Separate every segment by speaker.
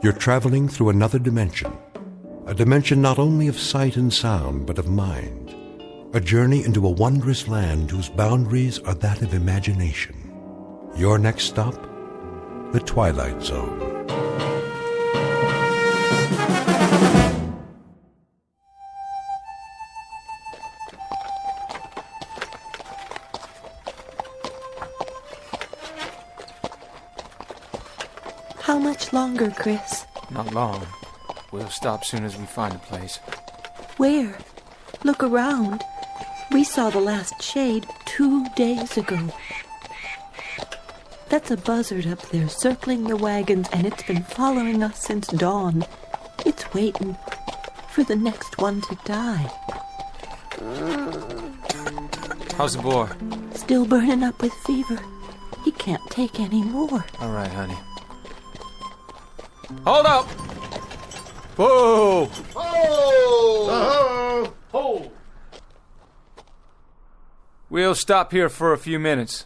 Speaker 1: You're traveling through another dimension. A dimension not only of sight and sound, but of mind. A journey into a wondrous land whose boundaries are that of imagination. Your next stop? The Twilight Zone.
Speaker 2: How much longer, Chris?
Speaker 3: Not long. We'll stop soon as we find a place.
Speaker 2: Where? Look around. We saw the last shade 2 days ago. That's a buzzard up there circling the wagons, and it's been following us since dawn. It's waiting for the next one to die.
Speaker 3: How's the boy?
Speaker 2: Still burning up with fever. He can't take any more.
Speaker 3: All right, honey. Hold up! Whoa!
Speaker 4: Oh!
Speaker 3: Hold! We'll stop here for a few minutes.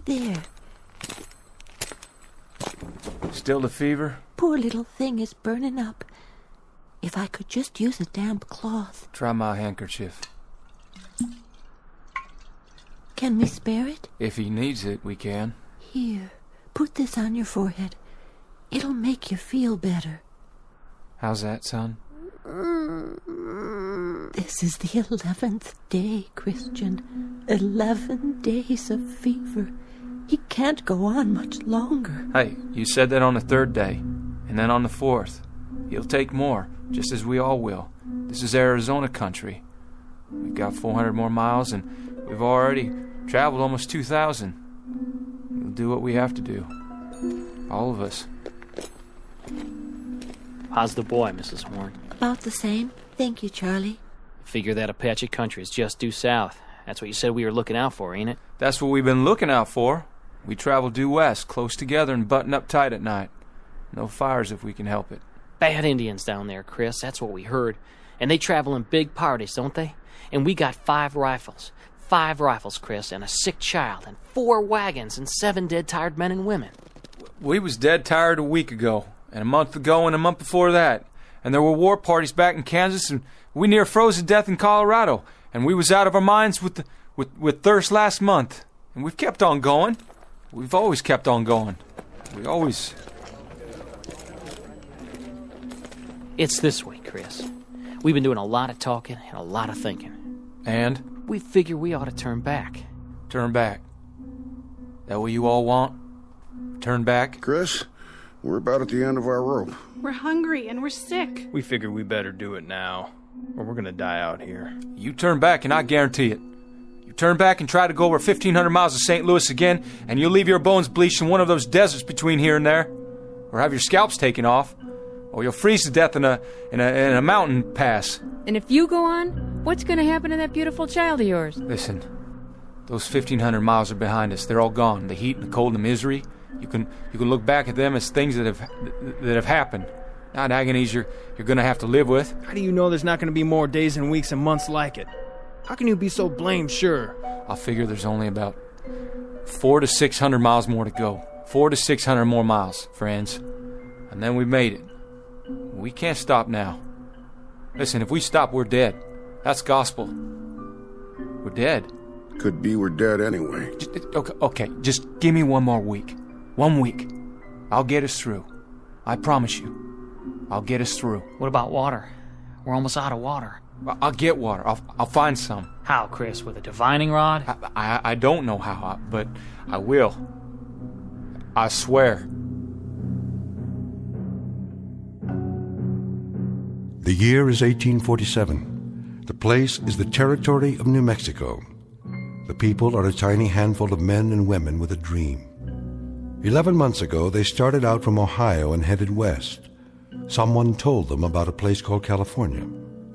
Speaker 2: There.
Speaker 3: Still the fever?
Speaker 2: Poor little thing is burning up. If I could just use a damp cloth.
Speaker 3: Try my handkerchief.
Speaker 2: Can we spare it?
Speaker 3: If he needs it, we can.
Speaker 2: Here, put this on your forehead. It'll make you feel better.
Speaker 3: How's that, son?
Speaker 2: This is the 11th day, Christian. 11 days of fever. He can't go on much longer.
Speaker 3: Hey, you said that on the 3rd day, and then on the 4th. He'll take more, just as we all will. This is Arizona country. We've got 400 more miles, and we've already traveled almost 2,000. We'll do what we have to do. All of us.
Speaker 5: How's the boy, Mrs. Horn?
Speaker 2: About the same. Thank you, Charlie.
Speaker 5: Figure that Apache country is just due south. That's what you said we were looking out for, ain't it?
Speaker 3: That's what we've been looking out for. We travel due west, close together and button up tight at night. No fires if we can help it.
Speaker 5: Bad Indians down there, Chris. That's what we heard. And they travel in big parties, don't they? And we got 5 rifles. 5 rifles, Chris, and a sick child, and 4 wagons, and 7 dead, tired men and women.
Speaker 3: We was dead tired a week ago, and a month ago, and a month before that. And there were war parties back in Kansas, and we near froze to death in Colorado. And we was out of our minds with thirst last month. And we've kept on going. We've always kept on going. We always...
Speaker 5: It's this way, Chris. We've been doing a lot of talking and a lot of thinking.
Speaker 3: And?
Speaker 5: We figure we ought to turn back.
Speaker 3: Turn back? That what you all want? Turn back?
Speaker 4: Chris, we're about at the end of our rope.
Speaker 6: We're hungry and we're sick.
Speaker 7: We figured we better do it now, or we're gonna die out here.
Speaker 3: You turn back and I guarantee it. You turn back and try to go over 1,500 miles of St. Louis again, and you'll leave your bones bleached in one of those deserts between here and there. Or have your scalps taken off. Or you'll freeze to death in a mountain pass.
Speaker 8: And if you go on, what's going to happen to that beautiful child of yours?
Speaker 3: Listen, those 1,500 miles are behind us. They're all gone. The heat and the cold and the misery. You can look back at them as things that have happened, not agonies you're going to have to live with.
Speaker 7: How do you know there's not going to be more days and weeks and months like it? How can you be so blamed sure?
Speaker 3: I'll figure there's only about 400 to 600 miles more to go. 400 to 600 more miles, friends. And then we made it. We can't stop now. Listen, if we stop, we're dead. That's gospel. We're dead.
Speaker 4: Could be we're dead anyway.
Speaker 3: Okay, just give me one more week. 1 week. I'll get us through. I promise you. I'll get us through.
Speaker 5: What about water? We're almost out of water.
Speaker 3: I'll get water. I'll find some.
Speaker 5: How, Chris? With a divining rod?
Speaker 3: I don't know how, but I will. I swear.
Speaker 1: The year is 1847. The place is the territory of New Mexico. The people are a tiny handful of men and women with a dream. 11 months ago, they started out from Ohio and headed west. Someone told them about a place called California,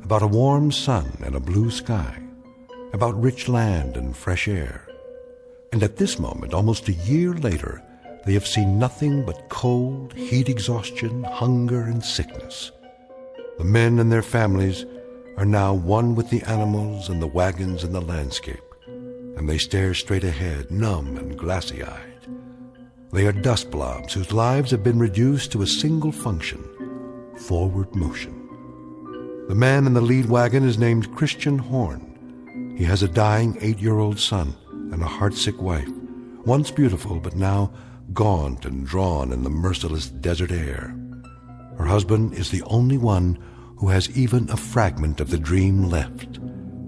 Speaker 1: about a warm sun and a blue sky, about rich land and fresh air. And at this moment, almost a year later, they have seen nothing but cold, heat exhaustion, hunger, and sickness. The men and their families are now one with the animals and the wagons and the landscape, and they stare straight ahead, numb and glassy-eyed. They are dust blobs whose lives have been reduced to a single function: forward motion. The man in the lead wagon is named Christian Horn. He has a dying 8-year-old son and a heartsick wife, once beautiful but now gaunt and drawn in the merciless desert air. Her husband is the only one who has even a fragment of the dream left,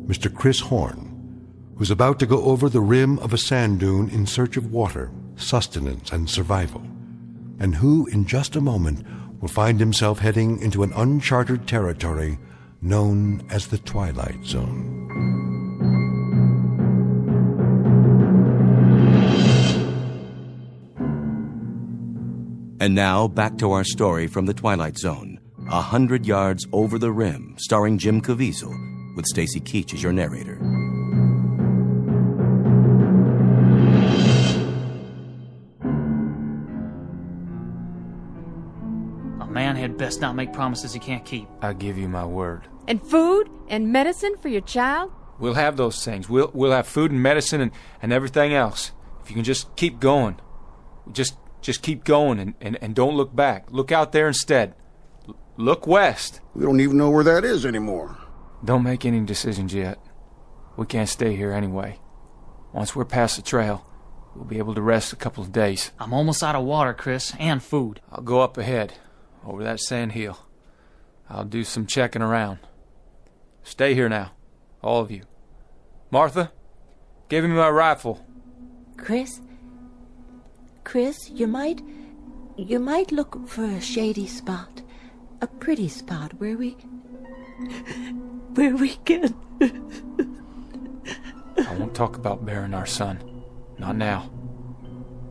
Speaker 1: Mr. Chris Horn, who's about to go over the rim of a sand dune in search of water, sustenance, and survival, and who, in just a moment, will find himself heading into an uncharted territory known as the Twilight Zone.
Speaker 9: And now, back to our story from the Twilight Zone, 100 Yards Over the Rim, starring Jim Caviezel, with Stacy Keach as your narrator.
Speaker 5: A man had best not make promises he can't keep.
Speaker 3: I give you my word.
Speaker 8: And food and medicine for your child?
Speaker 3: We'll have those things. We'll have food and medicine and everything else. If you can just keep going. Just keep going and don't look back. Look out there instead. Look west.
Speaker 4: We don't even know where that is anymore.
Speaker 3: Don't make any decisions yet. We can't stay here anyway. Once we're past the trail, we'll be able to rest a couple of days.
Speaker 5: I'm almost out of water, Chris, and food.
Speaker 3: I'll go up ahead, over that sand hill. I'll do some checking around. Stay here now, all of you. Martha, give me my rifle.
Speaker 2: Chris, you might look for a shady spot, a pretty spot where we can.
Speaker 3: I won't talk about burying our son. Not now.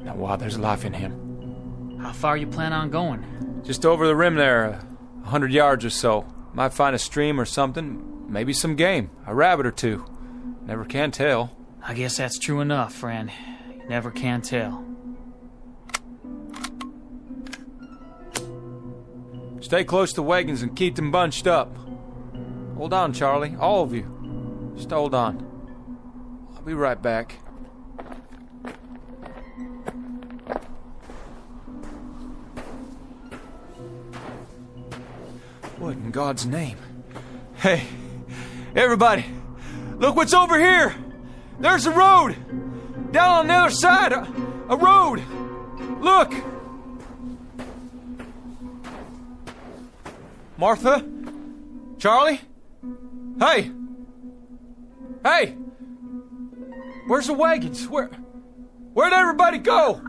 Speaker 3: Not while there's life in him.
Speaker 5: How far you plan on going?
Speaker 3: Just over the rim there, 100 yards or so. Might find a stream or something, maybe some game, a rabbit or two. Never can tell.
Speaker 5: I guess that's true enough, friend. You never can tell.
Speaker 3: Stay close to wagons and keep them bunched up. Hold on, Charlie, all of you. Just hold on. I'll be right back. What in God's name? Hey, everybody, look what's over here! There's a road! Down on the other side, a road! Look! Martha? Charlie? Hey! Hey! Where's the wagons? Where'd everybody go?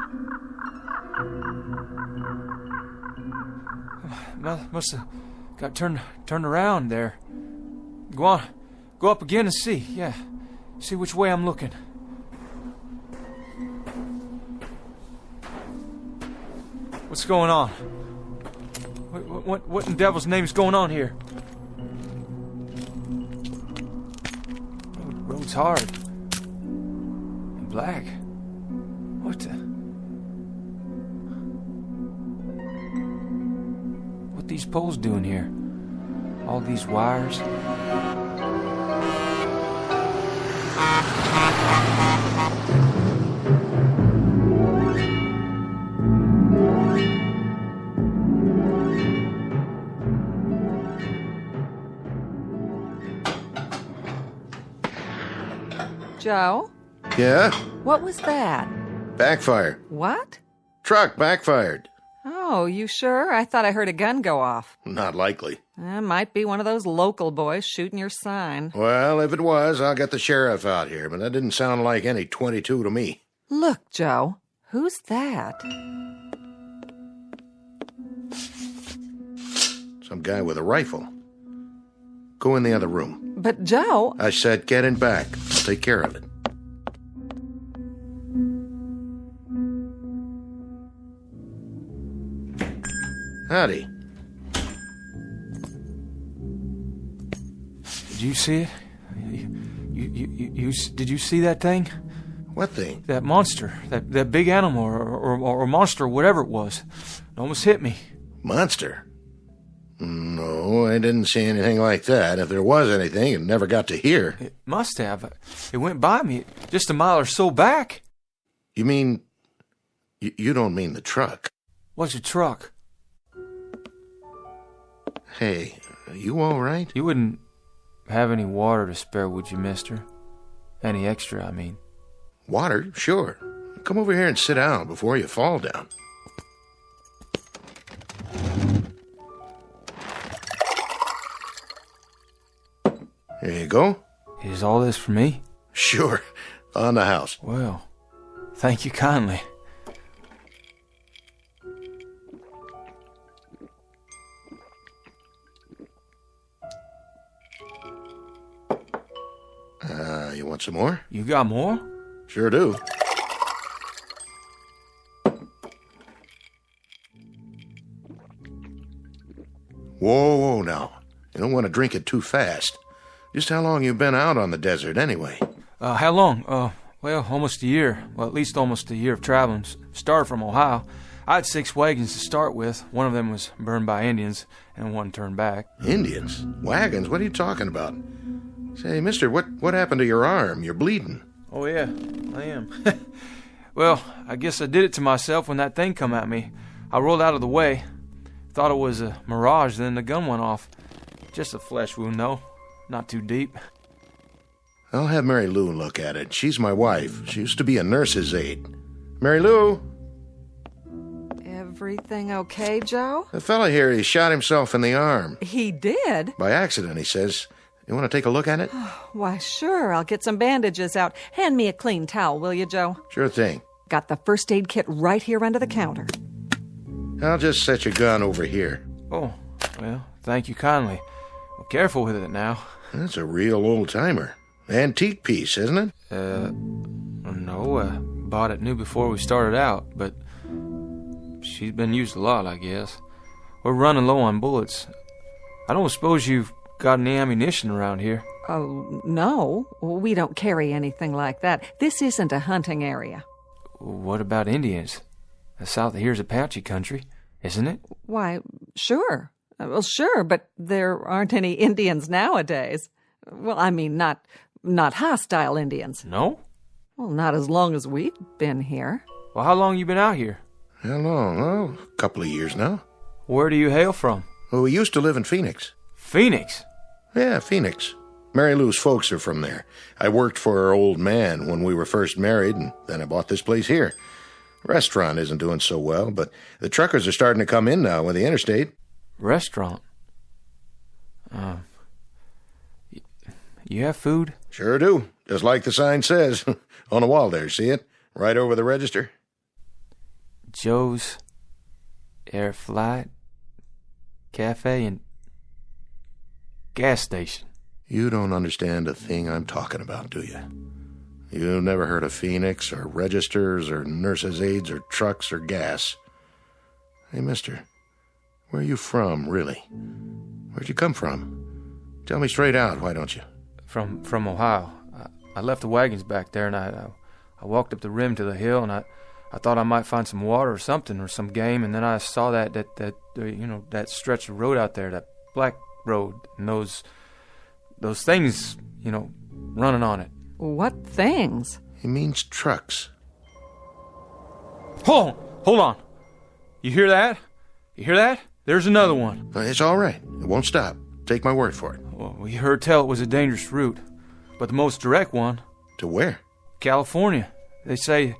Speaker 3: Must have got turned around there. Go on. Go up again and see. Yeah. See which way I'm looking. What's going on? What in devil's name is going on here? Road's hard. And black. What the? What these poles doing here? All these wires?
Speaker 10: Joe?
Speaker 4: Yeah?
Speaker 10: What was that?
Speaker 4: Backfire.
Speaker 10: What?
Speaker 4: Truck backfired.
Speaker 10: Oh, you sure? I thought I heard a gun go off.
Speaker 4: Not likely.
Speaker 10: Might be one of those local boys shooting your sign.
Speaker 4: Well, if it was, I'll get the sheriff out here, but that didn't sound like any 22 to me.
Speaker 10: Look, Joe. Who's that?
Speaker 4: Some guy with a rifle. Go in the other room.
Speaker 10: But, Joe...
Speaker 4: I said get in back. I'll take care of it. Howdy.
Speaker 3: Did you see it? Did you see that thing?
Speaker 4: What thing?
Speaker 3: That monster. That big animal or monster, whatever it was. It almost hit me.
Speaker 4: Monster? No, I didn't see anything like that. If there was anything, it never got to here.
Speaker 3: It must have. It went by me just a mile or so back.
Speaker 4: You mean... You don't mean the truck?
Speaker 3: What's a truck?
Speaker 4: Hey, are you all right?
Speaker 3: You wouldn't have any water to spare, would you, mister? Any extra, I mean.
Speaker 4: Water? Sure. Come over here and sit down before you fall down. There you go.
Speaker 3: Is all this for me?
Speaker 4: Sure. On the house.
Speaker 3: Well, thank you kindly.
Speaker 4: You want some more?
Speaker 3: You got more?
Speaker 4: Sure do. Whoa, now. You don't want to drink it too fast. Just how long you been out on the desert, anyway?
Speaker 3: How long? Well, almost a year. Well, at least almost a year of traveling. Started from Ohio. I had 6 wagons to start with. One of them was burned by Indians, and one turned back.
Speaker 4: Indians? Wagons? What are you talking about? Say, mister, what happened to your arm? You're bleeding.
Speaker 3: Oh, yeah, I am. Well, I guess I did it to myself when that thing come at me. I rolled out of the way. Thought it was a mirage, then the gun went off. Just a flesh wound, though. Not too deep.
Speaker 4: I'll have Mary Lou look at it. She's my wife. She used to be a nurse's aide. Mary Lou?
Speaker 10: Everything okay, Joe?
Speaker 4: The fella here, he shot himself in the arm.
Speaker 10: He did?
Speaker 4: By accident, he says. You want to take a look at it?
Speaker 10: Why, sure. I'll get some bandages out. Hand me a clean towel, will you, Joe?
Speaker 4: Sure thing.
Speaker 10: Got the first aid kit right here under the counter.
Speaker 4: I'll just set your gun over here.
Speaker 3: Oh, well, thank you kindly. Well, careful with it now.
Speaker 4: That's a real old-timer. Antique piece, isn't it?
Speaker 3: No, bought it new before we started out, but she's been used a lot, I guess. We're running low on bullets. I don't suppose you've got any ammunition around here?
Speaker 10: Oh, no. We don't carry anything like that. This isn't a hunting area.
Speaker 3: What about Indians? The south of here's Apache country, isn't it?
Speaker 10: Why, sure. Well, sure, but there aren't any Indians nowadays. Well, I mean, not hostile Indians.
Speaker 3: No?
Speaker 10: Well, not as long as we've been here.
Speaker 3: Well, how long you been out here?
Speaker 4: How long? Oh, a couple of years now.
Speaker 3: Where do you hail from?
Speaker 4: Well, we used to live in Phoenix.
Speaker 3: Phoenix?
Speaker 4: Yeah, Phoenix. Mary Lou's folks are from there. I worked for her old man when we were first married, and then I bought this place here. Restaurant isn't doing so well, but the truckers are starting to come in now with the interstate.
Speaker 3: Restaurant? You have food?
Speaker 4: Sure do. Just like the sign says. On the wall there, see it? Right over the register.
Speaker 3: Joe's Air Flight Cafe and gas station.
Speaker 4: You don't understand a thing I'm talking about, do you? You've never heard of Phoenix, or registers, or nurses' aides, or trucks, or gas. Hey, mister, where are you from, really? Where'd you come from? Tell me straight out, why don't you?
Speaker 3: From Ohio. I left the wagons back there, and I walked up the rim to the hill, and I thought I might find some water or something, or some game, and then I saw that stretch of road out there, that black road, and those things, running on it.
Speaker 10: What things?
Speaker 4: He means trucks.
Speaker 3: Hold on. You hear that? You hear that? There's another one.
Speaker 4: It's all right. It won't stop. Take my word for it.
Speaker 3: Well, we heard tell it was a dangerous route, but the most direct one.
Speaker 4: To where?
Speaker 3: California. They say...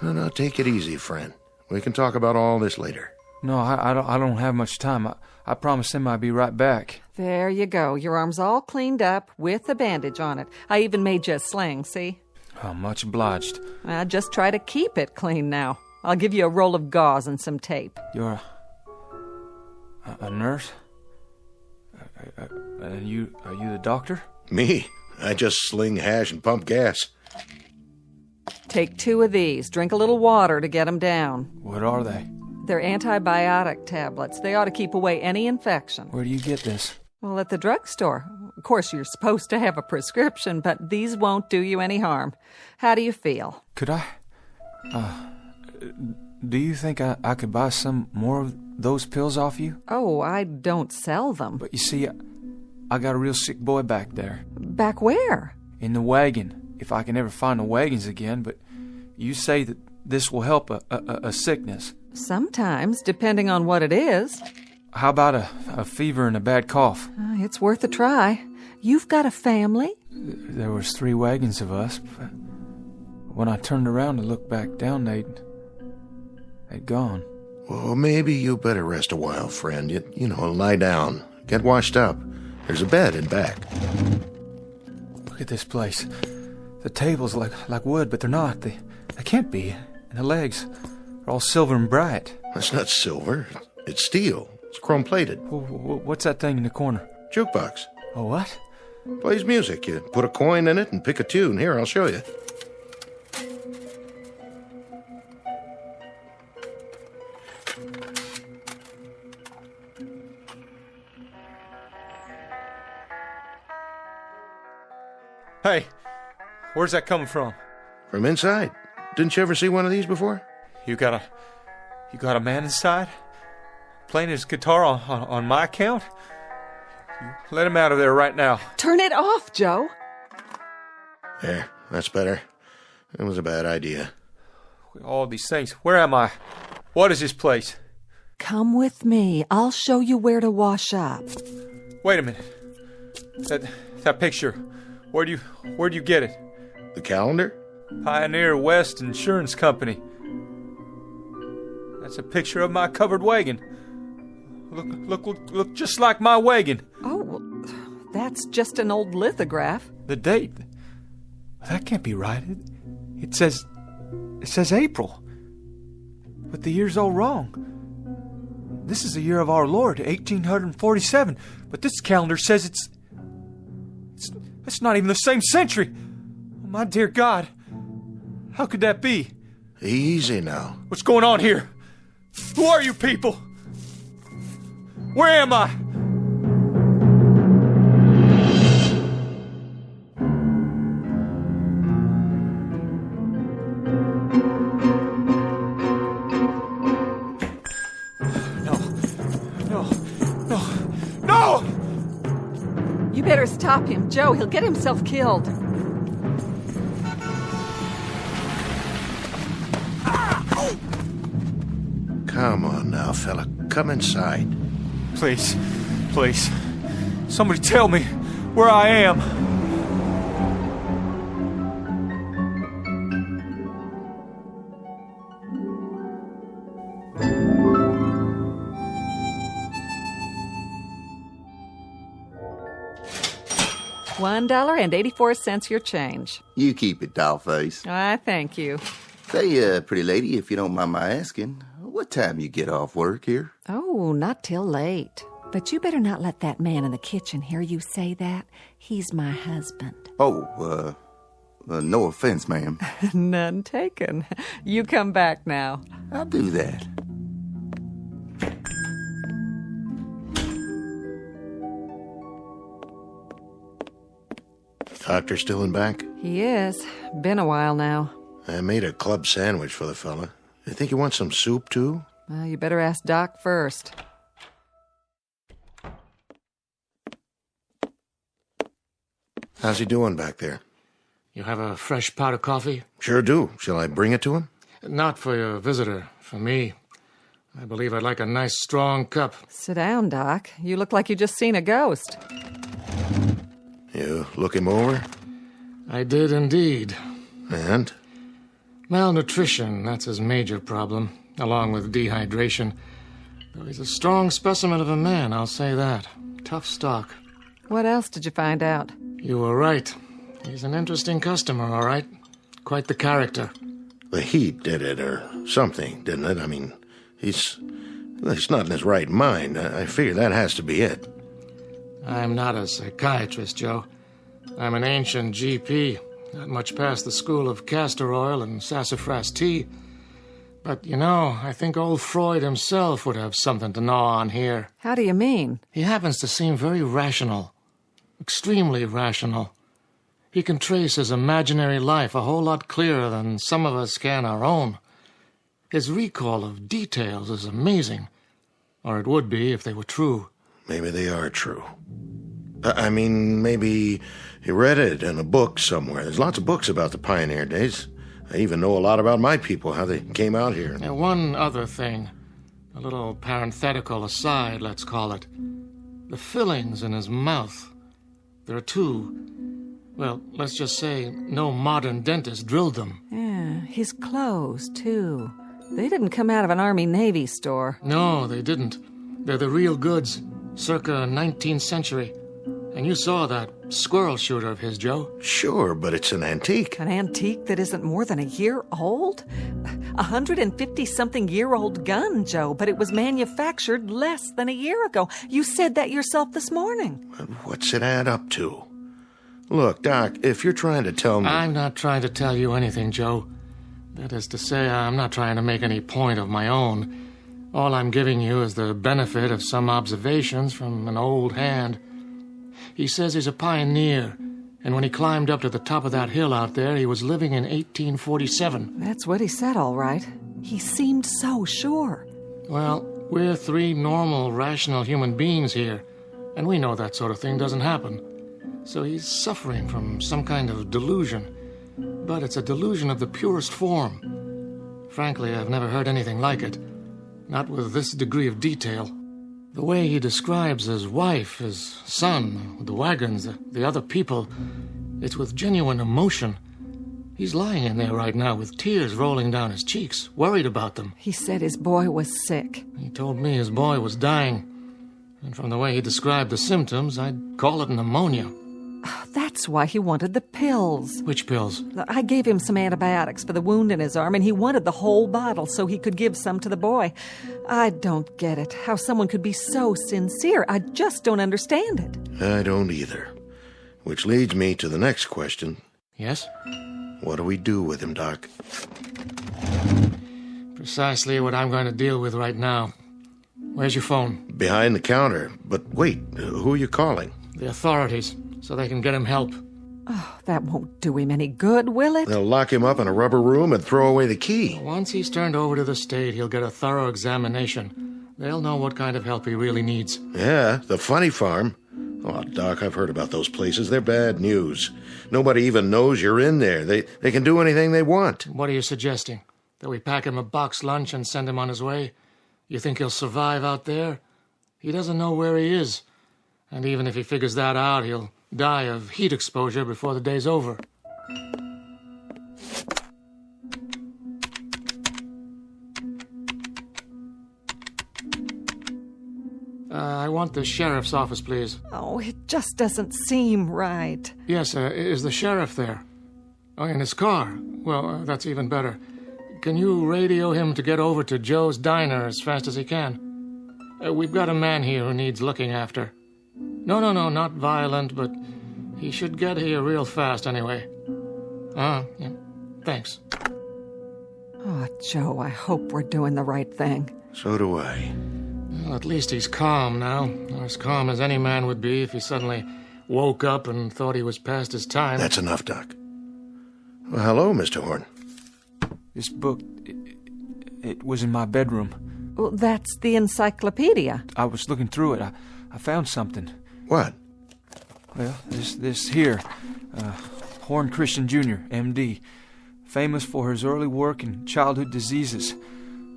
Speaker 4: No, take it easy, friend. We can talk about all this later.
Speaker 3: No, I don't have much time. I promised him I'd be right back.
Speaker 10: There you go. Your arm's all cleaned up with a bandage on it. I even made you a sling, see?
Speaker 3: Oh, much obliged.
Speaker 10: Just try to keep it clean now. I'll give you a roll of gauze and some tape.
Speaker 3: You're a nurse? Are you the doctor?
Speaker 4: Me? I just sling hash and pump gas.
Speaker 10: Take 2 of these. Drink a little water to get them down.
Speaker 3: What are they?
Speaker 10: They're antibiotic tablets. They ought to keep away any infection.
Speaker 3: Where do you get this?
Speaker 10: Well, at the drugstore. Of course, you're supposed to have a prescription, but these won't do you any harm. How do you feel?
Speaker 3: Could I? do you think I could buy some more of those pills off you?
Speaker 10: Oh, I don't sell them.
Speaker 3: But you see, I got a real sick boy back there.
Speaker 10: Back where?
Speaker 3: In the wagon, if I can ever find the wagons again. But you say that this will help a sickness.
Speaker 10: Sometimes, depending on what it is.
Speaker 3: How about a fever and a bad cough?
Speaker 10: It's worth a try. You've got a family?
Speaker 3: There was 3 wagons of us. But when I turned around to look back down, they'd gone.
Speaker 4: Well, maybe you better rest a while, friend. You know, lie down. Get washed up. There's a bed in back.
Speaker 3: Look at this place. The tables like wood, but they're not. They can't be. And the legs are all silver and bright.
Speaker 4: That's not silver. It's steel. It's chrome-plated.
Speaker 3: What's that thing in the corner?
Speaker 4: Jukebox.
Speaker 3: A what?
Speaker 4: Plays music. You put a coin in it and pick a tune. Here, I'll show you.
Speaker 3: Hey, where's that coming from?
Speaker 4: From inside. Didn't you ever see one of these before?
Speaker 3: You got a man inside? Playing his guitar on my account? You let him out of there right now.
Speaker 10: Turn it off, Joe.
Speaker 4: There, that's better. It was a bad idea.
Speaker 3: All these things. Where am I? What is this place?
Speaker 10: Come with me. I'll show you where to wash up.
Speaker 3: Wait a minute. That picture. Where'd you get it?
Speaker 4: The calendar?
Speaker 3: Pioneer West Insurance Company. That's a picture of my covered wagon. Look just like my wagon.
Speaker 10: Oh, well, that's just an old lithograph.
Speaker 3: The date. That can't be right. It says April. But the year's all wrong. This is the year of our Lord, 1847. But this calendar says it's not even the same century. Oh, my dear God. How could that be?
Speaker 4: Easy now.
Speaker 3: What's going on here? Who are you people? Where am I? No!
Speaker 10: You better stop him, Joe. He'll get himself killed.
Speaker 4: Come on now, fella. Come inside.
Speaker 3: Please. Somebody tell me where I am.
Speaker 10: $1.84 your change.
Speaker 11: You keep it, dollface.
Speaker 10: I thank you.
Speaker 11: Say, pretty lady, if you don't mind my asking, what time you get off work here?
Speaker 10: Oh, not till late. But you better not let that man in the kitchen hear you say that. He's my husband.
Speaker 11: Oh, no offense, ma'am.
Speaker 10: None taken. You come back now.
Speaker 11: I'll do that.
Speaker 4: Doctor still in back?
Speaker 10: He is. Been a while now.
Speaker 4: I made a club sandwich for the fella. You think you want some soup, too?
Speaker 10: Well, you better ask Doc first.
Speaker 4: How's he doing back there?
Speaker 12: You have a fresh pot of coffee?
Speaker 4: Sure do. Shall I bring it to him?
Speaker 12: Not for your visitor. For me. I believe I'd like a nice, strong cup.
Speaker 10: Sit down, Doc. You look like you just seen a ghost.
Speaker 4: You look him over?
Speaker 12: I did indeed.
Speaker 4: And?
Speaker 12: Malnutrition, that's his major problem, along with dehydration. Though he's a strong specimen of a man, I'll say that. Tough stock.
Speaker 10: What else did you find out?
Speaker 12: You were right. He's an interesting customer, all right. Quite the character.
Speaker 4: The heat did it, or something, didn't it? I mean, he's not in his right mind. I figure that has to be it.
Speaker 12: I'm not a psychiatrist, Joe. I'm an ancient GP, not much past the school of castor oil and sassafras tea. But, I think old Freud himself would have something to gnaw on here.
Speaker 10: How do you mean?
Speaker 12: He happens to seem very rational. Extremely rational. He can trace his imaginary life a whole lot clearer than some of us can our own. His recall of details is amazing. Or it would be if they were true.
Speaker 4: Maybe they are true. I mean, maybe he read it in a book somewhere. There's lots of books about the pioneer days. I even know a lot about my people, how they came out here.
Speaker 12: Now, one other thing. A little parenthetical aside, let's call it. The fillings in his mouth. There are two. Well, let's just say no modern dentist drilled them.
Speaker 10: Yeah, his clothes, too. They didn't come out of an Army-Navy store.
Speaker 12: No, they didn't. They're the real goods, circa 19th century. And you saw that squirrel shooter of his, Joe.
Speaker 4: Sure, but it's an antique.
Speaker 10: An antique that isn't more than a year old? 150-something-year-old gun, Joe, but it was manufactured less than a year ago. You said that yourself this morning.
Speaker 4: What's it add up to? Look, Doc, if you're trying to tell me...
Speaker 12: I'm not trying to tell you anything, Joe. That is to say, I'm not trying to make any point of my own. All I'm giving you is the benefit of some observations from an old hand. He says he's a pioneer, and when he climbed up to the top of that hill out there, he was living in 1847.
Speaker 10: That's what he said, all right. He seemed so sure.
Speaker 12: Well, we're three normal, rational human beings here, and we know that sort of thing doesn't happen. So he's suffering from some kind of delusion. But it's a delusion of the purest form. Frankly, I've never heard anything like it. Not with this degree of detail. The way he describes his wife, his son, the wagons, the other people, it's with genuine emotion. He's lying in there right now with tears rolling down his cheeks, worried about them.
Speaker 10: He said his boy was sick.
Speaker 12: He told me his boy was dying. And from the way he described the symptoms, I'd call it pneumonia.
Speaker 10: That's why he wanted the pills.
Speaker 12: Which pills?
Speaker 10: I gave him some antibiotics for the wound in his arm, and he wanted the whole bottle so he could give some to the boy. I don't get it. How someone could be so sincere. I just don't understand it.
Speaker 4: I don't either. Which leads me to the next question.
Speaker 12: Yes?
Speaker 4: What do we do with him, Doc?
Speaker 12: Precisely what I'm going to deal with right now. Where's your phone?
Speaker 4: Behind the counter. But wait, who are you calling?
Speaker 12: The authorities, so they can get him help.
Speaker 10: Oh, that won't do him any good, will it?
Speaker 4: They'll lock him up in a rubber room and throw away the key.
Speaker 12: Once he's turned over to the state, he'll get a thorough examination. They'll know what kind of help he really needs.
Speaker 4: Yeah, the funny farm. Oh, Doc, I've heard about those places. They're bad news. Nobody even knows you're in there. They can do anything they want.
Speaker 12: What are you suggesting? That we pack him a box lunch and send him on his way? You think he'll survive out there? He doesn't know where he is. And even if he figures that out, he'll die of heat exposure before the day's over. I want the sheriff's office, please.
Speaker 10: Oh, it just doesn't seem right.
Speaker 12: Yes, is the sheriff there? Oh, in his car? Well, that's even better. Can you radio him to get over to Joe's Diner as fast as he can? We've got a man here who needs looking after. No, not violent, but he should get here real fast anyway. Yeah. Thanks.
Speaker 10: Oh, Joe, I hope we're doing the right thing.
Speaker 4: So do I.
Speaker 12: Well, at least he's calm now. As calm as any man would be if he suddenly woke up and thought he was past his time.
Speaker 4: That's enough, Doc. Well, hello, Mr. Horn.
Speaker 3: This book, it was in my bedroom.
Speaker 10: Well, that's the encyclopedia.
Speaker 3: I was looking through it. I found something.
Speaker 4: What?
Speaker 3: Well, this here. Horn Christian Jr., M.D., famous for his early work in childhood diseases,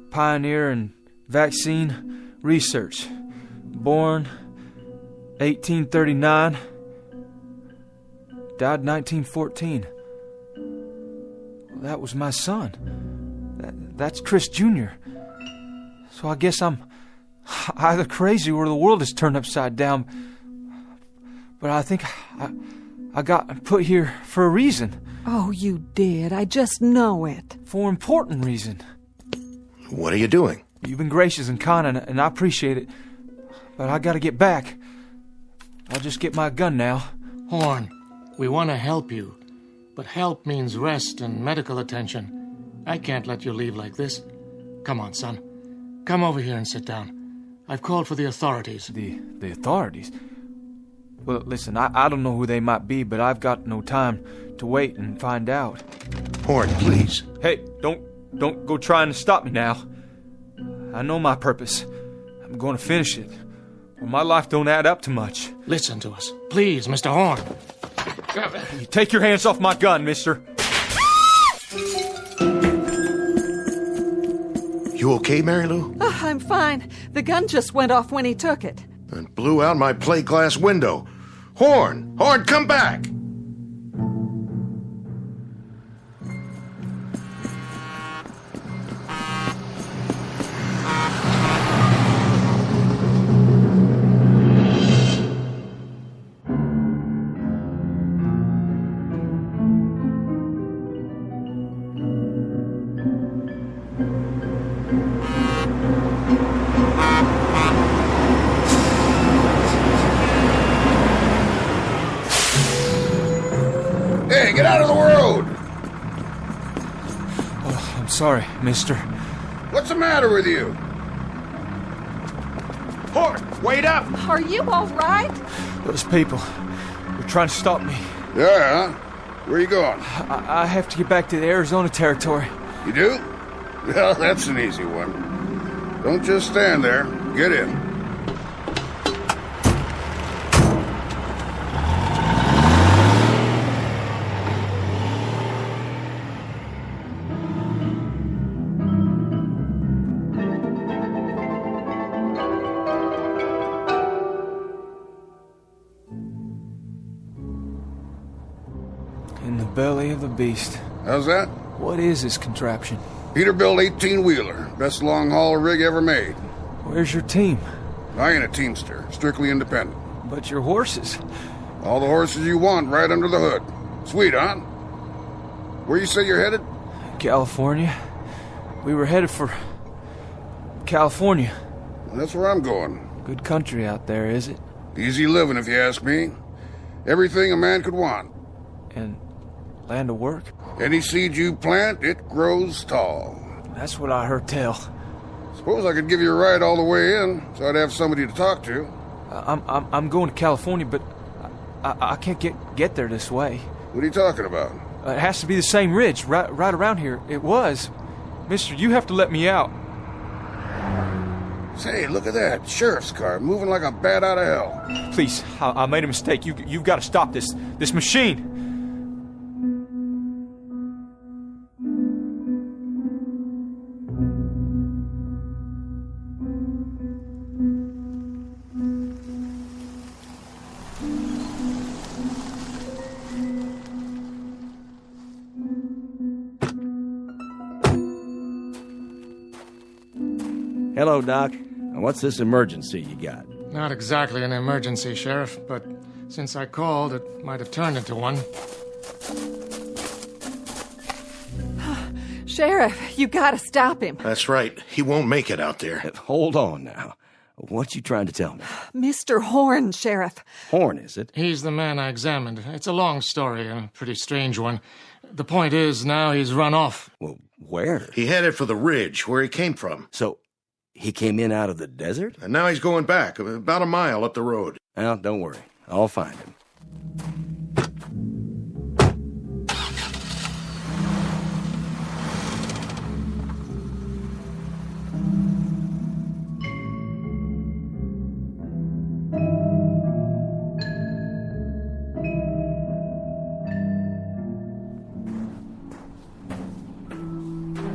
Speaker 3: pioneer in vaccine research, born 1839, died 1914. Well, that was my son. That's Chris Jr. So I guess I'm either crazy or the world is turned upside down. But I think I got put here for a reason.
Speaker 10: Oh, you did. I just know it.
Speaker 3: For an important reason.
Speaker 4: What are you doing?
Speaker 3: You've been gracious and kind, and I appreciate it. But I gotta get back. I'll just get my gun now.
Speaker 12: Horn, we want to help you. But help means rest and medical attention. I can't let you leave like this. Come on, son. Come over here and sit down. I've called for the authorities.
Speaker 3: The authorities? Well, listen, I don't know who they might be, but I've got no time to wait and find out.
Speaker 4: Horn, please.
Speaker 3: Hey, don't don't go trying to stop me now. I know my purpose. I'm going to finish it. Or my life don't add up to much.
Speaker 12: Listen to us. Please, Mr. Horn.
Speaker 3: You take your hands off my gun, mister.
Speaker 4: You okay, Mary Lou?
Speaker 10: Oh, I'm fine. The gun just went off when he took it.
Speaker 4: And blew out my plate glass window. Horn! Horn, come back! Hey, get out of the road!
Speaker 3: Oh, I'm sorry, mister.
Speaker 4: What's the matter with you? Horn, wait up!
Speaker 10: Are you all right?
Speaker 3: Those people, they're trying to stop me.
Speaker 4: Yeah? Where you going?
Speaker 3: I have to get back to the Arizona territory.
Speaker 4: You do? Well, that's an easy one. Don't just stand there. Get in.
Speaker 3: In the belly of the beast.
Speaker 4: How's that?
Speaker 3: What is this contraption?
Speaker 4: Peterbilt 18-wheeler. Best long-haul rig ever made.
Speaker 3: Where's your team?
Speaker 4: I ain't a teamster. Strictly independent.
Speaker 3: But your horses.
Speaker 4: All the horses you want right under the hood. Sweet, huh? Where you say you're headed?
Speaker 3: California. We were headed for California.
Speaker 4: Well, that's where I'm going.
Speaker 3: Good country out there, is it?
Speaker 4: Easy living, if you ask me. Everything a man could want.
Speaker 3: And land of work?
Speaker 4: Any seed you plant, it grows tall.
Speaker 3: That's what I heard tell.
Speaker 4: Suppose I could give you a ride all the way in, so I'd have somebody to talk to.
Speaker 3: I'm going to California, but I can't get there this way.
Speaker 4: What are you talking about?
Speaker 3: It has to be the same ridge, right around here. It was. Mister, you have to let me out.
Speaker 4: Say, look at that. Sheriff's car, moving like a bat out of hell.
Speaker 3: Please, I made a mistake. You've got to stop this machine.
Speaker 13: Hello, Doc. What's this emergency you got?
Speaker 12: Not exactly an emergency, Sheriff, but since I called, it might have turned into one.
Speaker 10: Sheriff, you gotta stop him.
Speaker 4: That's right. He won't make it out there.
Speaker 13: Hold on now. What you trying to tell me?
Speaker 10: Mr. Horn, Sheriff.
Speaker 13: Horn, is it?
Speaker 12: He's the man I examined. It's a long story, a pretty strange one. The point is, now he's run off.
Speaker 13: Well, where?
Speaker 4: He headed for the ridge, where he came from.
Speaker 13: So, he came in out of the desert?
Speaker 4: And now he's going back, about a mile up the road.
Speaker 13: Well, don't worry. I'll find him.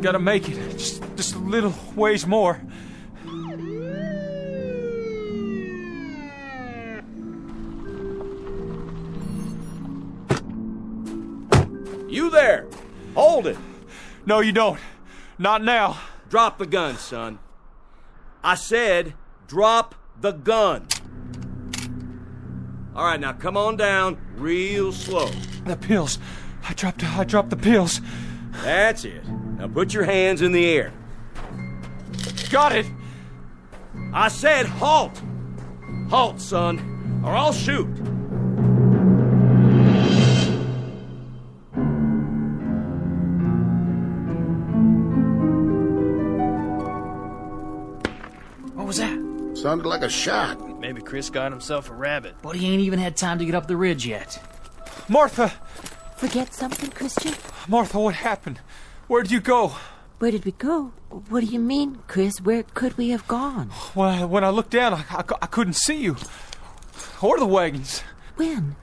Speaker 3: Gotta make it. Just a little ways more.
Speaker 13: You there! Hold it!
Speaker 3: No, you don't. Not now.
Speaker 13: Drop the gun, son. I said, drop the gun. All right, now come on down real slow.
Speaker 3: The pills. I dropped the pills.
Speaker 13: That's it. Now put your hands in the air.
Speaker 3: Got it.
Speaker 13: I said halt. Halt, son, or I'll shoot.
Speaker 5: What was that?
Speaker 4: Sounded like a shot.
Speaker 7: Maybe Chris got himself a rabbit.
Speaker 5: But he ain't even had time to get up the ridge yet.
Speaker 3: Martha!
Speaker 2: Forget something, Christian?
Speaker 3: Martha, what happened? Where'd you go?
Speaker 2: Where did we go? What do you mean, Chris? Where could we have gone?
Speaker 3: When I looked down, I couldn't see you. Or the wagons.
Speaker 2: When?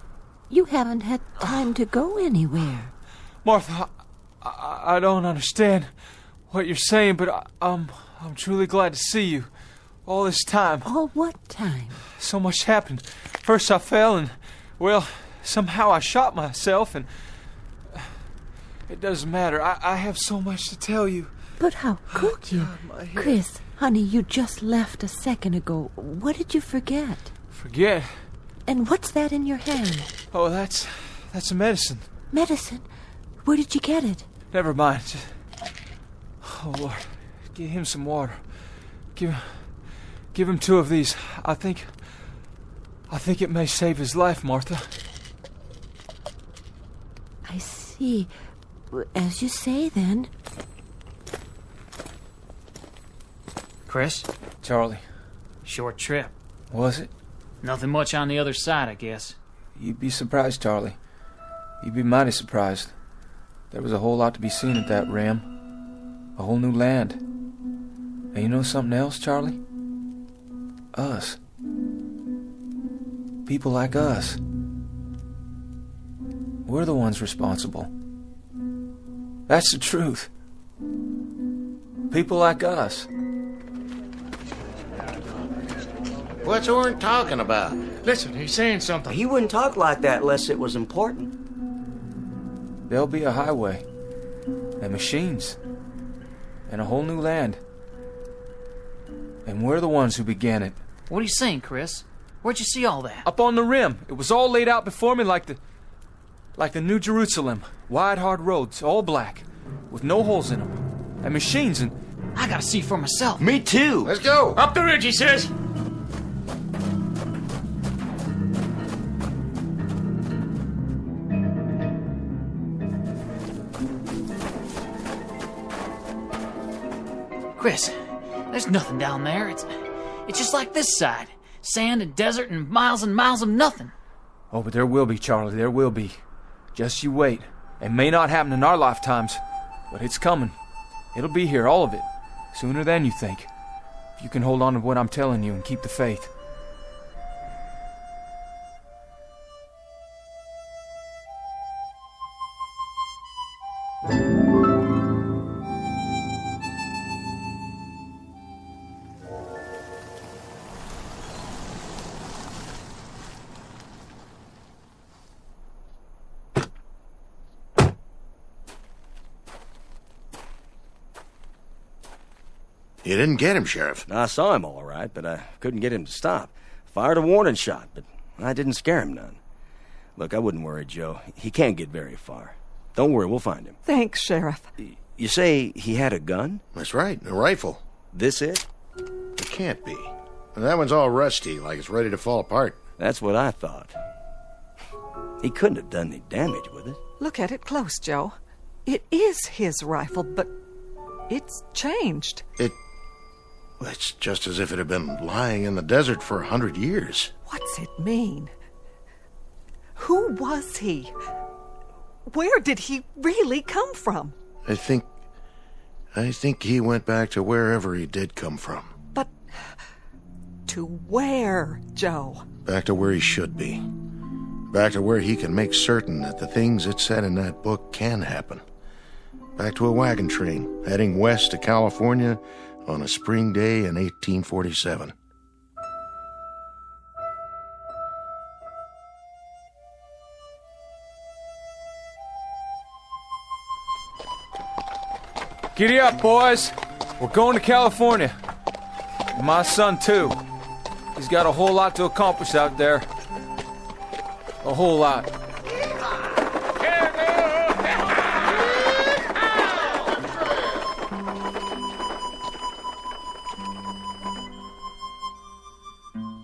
Speaker 2: You haven't had time to go anywhere.
Speaker 3: Martha, I don't understand what you're saying, but I'm truly glad to see you. All this time.
Speaker 2: All what time?
Speaker 3: So much happened. First I fell and, well, somehow I shot myself and... It doesn't matter. I have so much to tell you.
Speaker 2: But how could you? Chris, honey, you just left a second ago. What did you forget?
Speaker 3: Forget?
Speaker 2: And what's that in your hand?
Speaker 3: Oh, that's a medicine.
Speaker 2: Medicine? Where did you get it?
Speaker 3: Never mind. Oh, Lord. Give him some water. Give him 2 of these. I think it may save his life, Martha.
Speaker 2: I see. As you say, then.
Speaker 5: Chris?
Speaker 3: Charlie.
Speaker 5: Short trip.
Speaker 3: Was it?
Speaker 5: Nothing much on the other side, I guess.
Speaker 3: You'd be surprised, Charlie. You'd be mighty surprised. There was a whole lot to be seen at that rim. A whole new land. And you know something else, Charlie? Us. People like us. We're the ones responsible. That's the truth. People like us.
Speaker 4: What's Orrin talking about?
Speaker 12: Listen, he's saying something.
Speaker 13: He wouldn't talk like that unless it was important.
Speaker 3: There'll be a highway. And machines. And a whole new land. And we're the ones who began it.
Speaker 5: What are you saying, Chris? Where'd you see all that?
Speaker 3: Up on the rim. It was all laid out before me like the New Jerusalem. Wide, hard roads, all black, with no holes in them. And machines and...
Speaker 5: I gotta see for myself.
Speaker 13: Me too.
Speaker 4: Let's go.
Speaker 12: Up the ridge, he says.
Speaker 5: Chris, there's nothing down there. It's just like this side. Sand and desert and miles of nothing.
Speaker 3: Oh, but there will be, Charlie, there will be. Just you wait. It may not happen in our lifetimes, but it's coming. It'll be here, all of it. Sooner than you think. If you can hold on to what I'm telling you and keep the faith.
Speaker 4: You didn't get him, Sheriff.
Speaker 13: I saw him all right, but I couldn't get him to stop. Fired a warning shot, but I didn't scare him none. Look, I wouldn't worry, Joe. He can't get very far. Don't worry, we'll find him.
Speaker 10: Thanks, Sheriff.
Speaker 13: You say he had a gun?
Speaker 4: That's right, a rifle.
Speaker 13: This it?
Speaker 4: It can't be. That one's all rusty, like it's ready to fall apart.
Speaker 13: That's what I thought. He couldn't have done any damage with it.
Speaker 10: Look at it close, Joe. It is his rifle, but it's changed.
Speaker 4: It's just as if it had been lying in the desert for 100 years.
Speaker 10: What's it mean? Who was he? Where did he really come from?
Speaker 4: I think he went back to wherever he did come from.
Speaker 10: But to where, Joe?
Speaker 4: Back to where he should be. Back to where he can make certain that the things it said in that book can happen. Back to a wagon train heading west to California on a spring day in 1847.
Speaker 3: Giddy up, boys. We're going to California. And my son, too. He's got a whole lot to accomplish out there. A whole lot.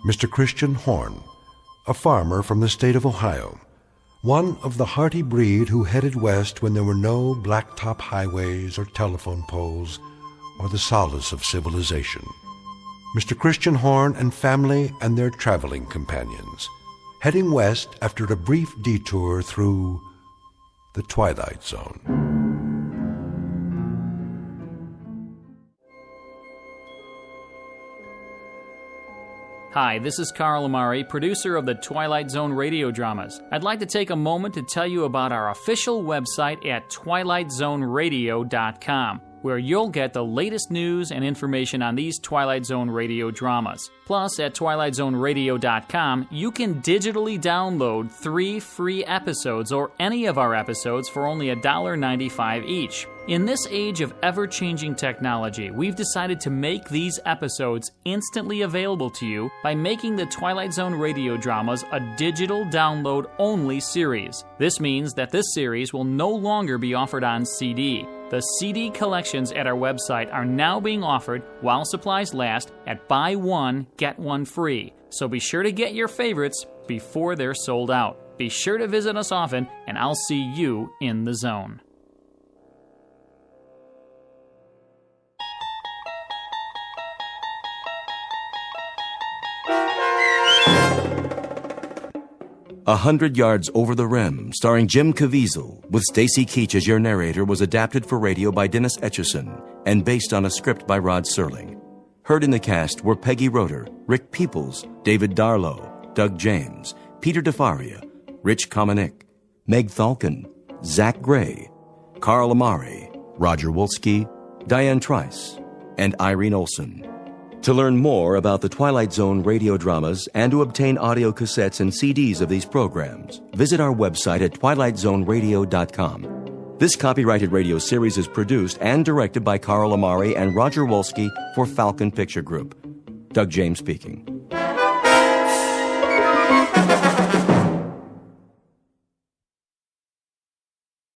Speaker 1: Mr. Christian Horn, a farmer from the state of Ohio, one of the hearty breed who headed west when there were no blacktop highways or telephone poles or the solace of civilization. Mr. Christian Horn and family and their traveling companions, heading west after a brief detour through the Twilight Zone.
Speaker 14: Hi, this is Carl Amari, producer of the Twilight Zone radio dramas. I'd like to take a moment to tell you about our official website at twilightzoneradio.com, where you'll get the latest news and information on these Twilight Zone radio dramas. Plus, at twilightzoneradio.com, you can digitally download 3 free episodes or any of our episodes for only $1.95 each. In this age of ever-changing technology, we've decided to make these episodes instantly available to you by making the Twilight Zone radio dramas a digital download-only series. This means that this series will no longer be offered on CD. The CD collections at our website are now being offered, while supplies last, at buy one, get one free. So be sure to get your favorites before they're sold out. Be sure to visit us often, and I'll see you in the zone.
Speaker 9: A 100 Yards Over the Rim, starring Jim Caviezel, with Stacy Keach as your narrator, was adapted for radio by Dennis Etchison and based on a script by Rod Serling. Heard in the cast were Peggy Roeder, Rick Peoples, David Darlow, Doug James, Peter DeFaria, Rich Kominick, Meg Thalken, Zach Gray, Carl Amari, Roger Wolski, Diane Trice, and Irene Olson. To learn more about the Twilight Zone radio dramas and to obtain audio cassettes and CDs of these programs, visit our website at twilightzoneradio.com. This copyrighted radio series is produced and directed by Carl Amari and Roger Wolski for Falcon Picture Group. Doug James speaking.